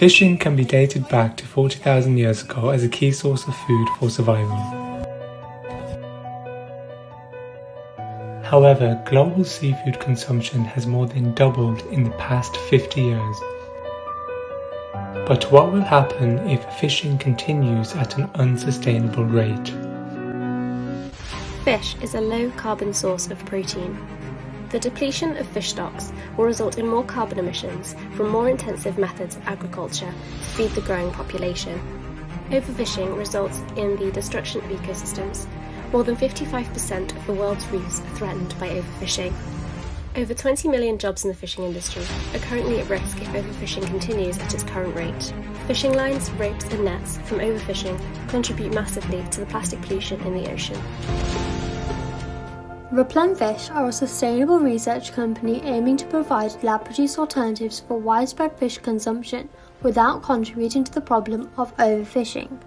Fishing can be dated back to 40,000 years ago as a key source of food for survival. However, global seafood consumption has more than doubled in the past 50 years. But what will happen if fishing continues at an unsustainable rate? Fish is a low-carbon source of protein. The depletion of fish stocks will result in more carbon emissions from more intensive methods of agriculture to feed the growing population. Overfishing results in the destruction of ecosystems. More than 55% of the world's reefs are threatened by overfishing. Over 20 million jobs in the fishing industry are currently at risk if overfishing continues at its current rate. Fishing lines, ropes and nets from overfishing contribute massively to the plastic pollution in the ocean. ReplenFish are a sustainable research company aiming to provide lab-produced alternatives for widespread fish consumption without contributing to the problem of overfishing.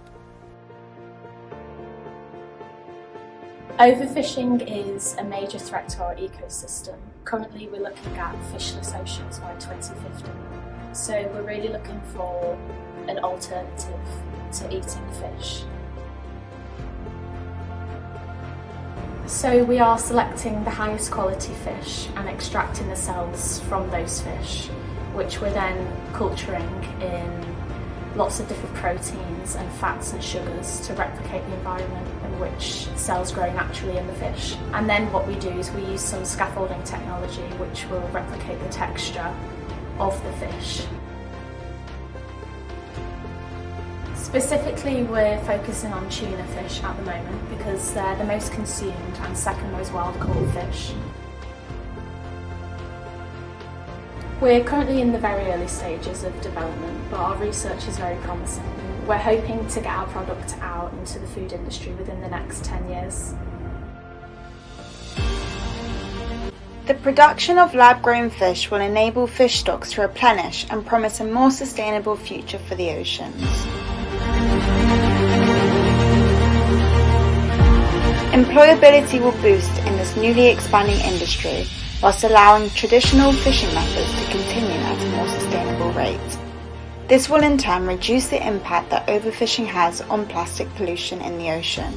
Overfishing is a major threat to our ecosystem. Currently we're looking at fishless oceans by 2050. So we're really looking for an alternative to eating fish. So we are selecting the highest quality fish and extracting the cells from those fish, which we're then culturing in lots of different proteins and fats and sugars to replicate the environment in which cells grow naturally in the fish. And then what we do is we use some scaffolding technology which will replicate the texture of the fish. Specifically, we're focusing on tuna fish at the moment because they're the most consumed and second most wild caught fish. We're currently in the very early stages of development, but our research is very promising. We're hoping to get our product out into the food industry within the next 10 years. The production of lab-grown fish will enable fish stocks to replenish and promise a more sustainable future for the oceans. Employability will boost in this newly expanding industry, whilst allowing traditional fishing methods to continue at a more sustainable rate. This will in turn reduce the impact that overfishing has on plastic pollution in the ocean.